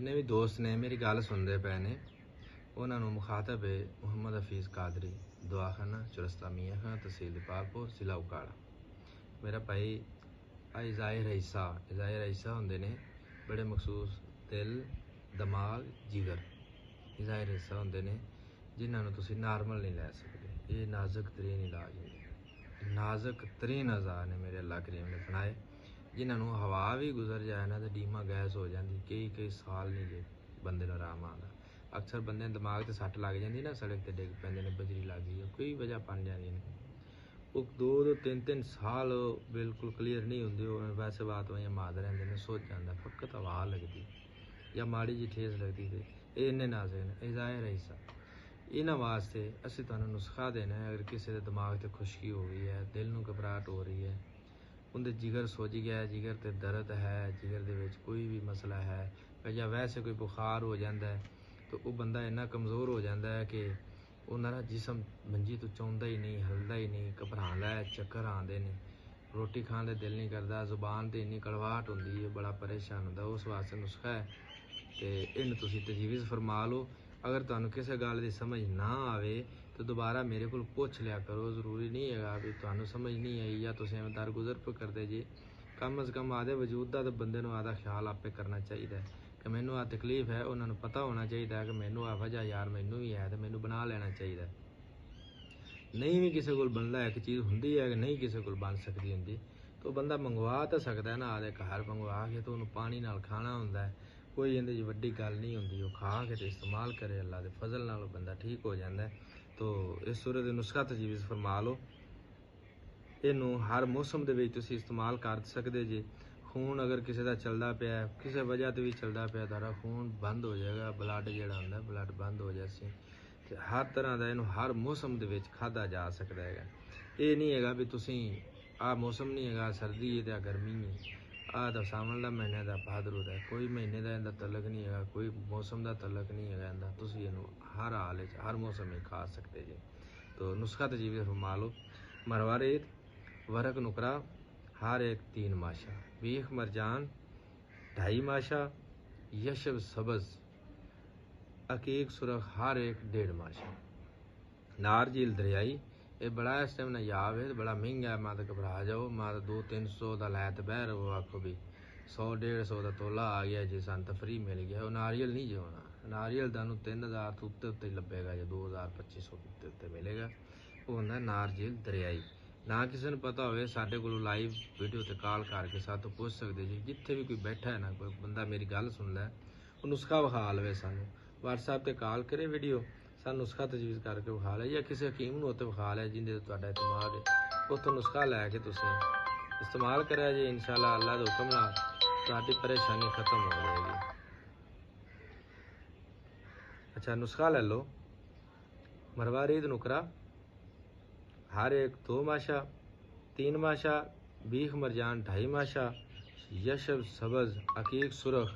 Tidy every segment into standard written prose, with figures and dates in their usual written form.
जिन्ने भी दोस्त ने मेरी गल सुनते पे ने उन्होंने मुखातब है मुहम्मद हफीज़ कादरी, दुआखाना चुरस्ता मियाँ खां, तहसील दीपालपुर, जिला उकाड़ा। मेरा भाई ज़ाहिर रईसा होंगे ने बड़े मखसूस दिल दिमाग जिगर ज़ाहिर रईसा होंगे ने जिन्होंने तुसी नॉर्मल नहीं लै सकते। ये नाजुक तरीन इलाज है, नाजुक तरीन अज़ा ने मेरे अल्लाह करीम ने बनाए जिन्होंने हवा भी गुजर जाए ना तो डीमा गैस हो जाती, कई साल नहीं जे बंदे को आराम आता। अक्सर बंदे दिमाग से सट लग जाती ना, सड़क पर डिग पेंदे ने, बजरी लग गई, कोई वजह बन जाती ने, वो 2-2 3-3 साल बिल्कुल क्लीयर नहीं होंगे। वैसे बात वही माद रहते हैं, सोच जाता फकत हवा लगती या माड़ी जी ठेस लगती है। ये इन्ने नाजुक ने, ये ज़ाहिर है हिस्सा। इन्होंने वास्ते असी तुहानू नुस्खा देना है। अगर किसी के दिमाग से खुश्की हो गई है, दिल में घबराहट हो रही है, उनके जिगर सुज गया है, जिगर ते दर्द है, जिगर दे विच कोई भी मसला है, या वैसे कोई बुखार हो जाता है तो वह बंदा इन्ना कमज़ोर हो जाता है कि उन्होंने जिसम मंजी तो चाहता ही नहीं, हिलता ही नहीं, घबरांदा है, चक्कर आते हैं, रोटी खाने का दिल नहीं करता, जुबान से इन्नी कड़वाहट होती है, बड़ा परेशान होता। उस वास्ते नुस्खा है तो इन तुसी तजवीज़ फरमा लो। अगर तुहानू किसी गल की समझ ना आवे तो दोबारा मेरे को पुछ लिया करो। जरूरी नहीं है भी तुहानू समझ नहीं आई या तुसीं एवें दरगुजर पे करते जे। कम अज़ कम आदे वजूद का तो बंदे नूं आदा ख्याल आपे करना चाहिए कि मैनू आ तकलीफ है, उन्होंने पता होना चाहिए कि मैनू आ वजह यार मैनू भी है तो मैनू बना लेना चाहिए। नहीं भी किसी को बनता एक चीज़ होंगी है कि नहीं किसी को बन सकती होंगी तो बंदा मंगवा तो सकता है ना, आदे घर मंगवा के तो उन्होंने पानी नाल खाना होंदा है, कोई इहदे च वड्डी गल नहीं होंदी। वो खा के तो इस्तेमाल करे, अल्लाह के फजल नाल बंदा ठीक हो जाता है। तो इस सूरत नुस्खा तजवीज़ फरमा लो। इनू हर मौसम के तुसीं इस्तेमाल कर सकते जे। खून अगर किसी का चलता पिया, किसी वजह तो भी चलता पिया, तारा खून बंद हो जाएगा, ब्लड जोड़ा होंदा ब्लड बंद हो जाए। तो हर तरह का इनू हर मौसम के खाधा जा सकता है। ये नहीं है भी तुसीं आ मौसम नहीं है, सर्दी है तो गर्मी है, आ तो सावन का महीने का भादरू है, कोई महीने का इनका तलक नहीं है, कोई मौसम का तलक नहीं है इनका। तुसीं इनू हर हाल हर मौसम में खा सकते जे। तो नुस्खा तजवीज़ फरमा लो। मरवारेत, वरक नुकरा हर एक 3 माशा, बीख मरजान 2.5 माशा, यशब सब्ज़ अकीक सुरख हर एक 1.5 माशा, नार झील दरियाई। ये बड़ा इस टाइम नायाब है, बड़ा महंगा है, मां तो घबरा जाओ, मां तो 200-300 का लै तो बह रहो, आखो भी 100-150 का तोला आ गया जी, सन तो फ्री मिल गया। वो नारियल नहीं जो होना, नारियल तुहानू 3000 तो उत्ते लभेगा जो 2000-2500 के उत्ते मिलेगा। वो होंदा नार झील दरियाई। ना किसी ने पता हो साडे कोल लाइव वीडियो ते कॉल करके साथ पूछ सकते जी। जिथे भी कोई बैठा है ना, कोई बंदा मेरी गल सुनता है, वो नुस्खा विखा लवे, सानू व्हाट्सएप पर कॉल करे, वीडियो सानू नुस्खा तजवीज़ करके विखा ले, या किसी हकीम नूं उत्ते विखा ले जिंदे तुहाडा इतमाद है, उत्थों नुस्खा लैके तुसीं इस्तेमाल करा जे। इंशाअल्लाह अल्लाह दे हुक्म नाल तुहाडी परेशानी खत्म हो जाएगी। अच्छा नुस्खा ले लो। मरवारीद नुकरा हर एक 2 माशा, 3 माशा, बीख मरजान 2.5 माशा, यशब सब्ज़ अकीक सुरख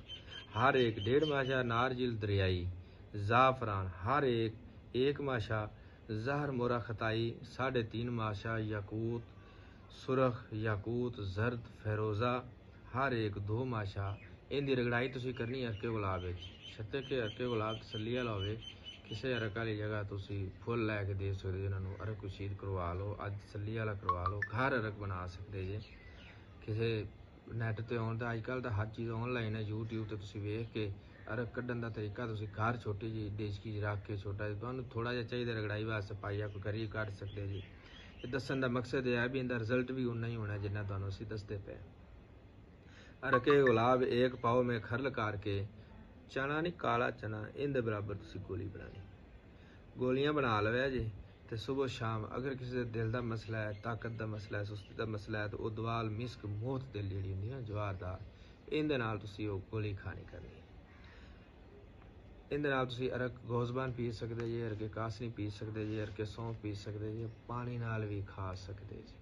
हर एक 1.5 माशा, नारजिल दरियाई, ज़ाफ़रान हर एक 1 माशा, जहर मोरा खताई 3.5 माशा, याकूत सुरख याकूत जर्द फेरोज़ा हर एक 2 माशा। इनकी रगड़ाई तुसीं करनी अरके गुलाब, छत्ते के अरके गुलाब तसल्ली वाला होवे। किसी अरक वाली जगह तुसीं फुल लैके दे सकते हो, इन्होंने अरक कुशीद करवा लो, अज तसल्ली वाला करवा लो, घर अरक बना सकते जे। किसी नैट पर आउण दा अजकल तो हर चीज़ ऑनलाइन है, यूट्यूब पर तुसीं वेख के अरक कड्ढण का तरीका तुसीं घर छोटी जी देचकी रख के छोटा तुहानू थोड़ा जिहा चाहिए रगड़ाई वास्ते पाइया कोई करी कढ़ सकते जी। दसन का मकसद यह है भी इनका रिजल्ट भी उन्ना ही होना जिन्ना तुहानू असीं दसदे पे। अरके गुलाब 1 पाओ में खरल करके चना नहीं काला चना इन बराबर तुसीं गोली बनानी, गोलियां बना लवे जी। तो सुबह शाम अगर किसी दिल का मसला है, ताकत का मसला है, सुस्ती का मसला है, तो वह दवाल मिस्क मोहत दिल जी होंगी ना जवारदार, इहदे नाल तुसीं वो गोली खानी करनी। इहदे नाल तुसीं अरक गोजबान पी सकते जी, अरके कासनी पी सकते जी, अरके सौंफ पी सकते जी, पानी नाल भी खा सकते जी।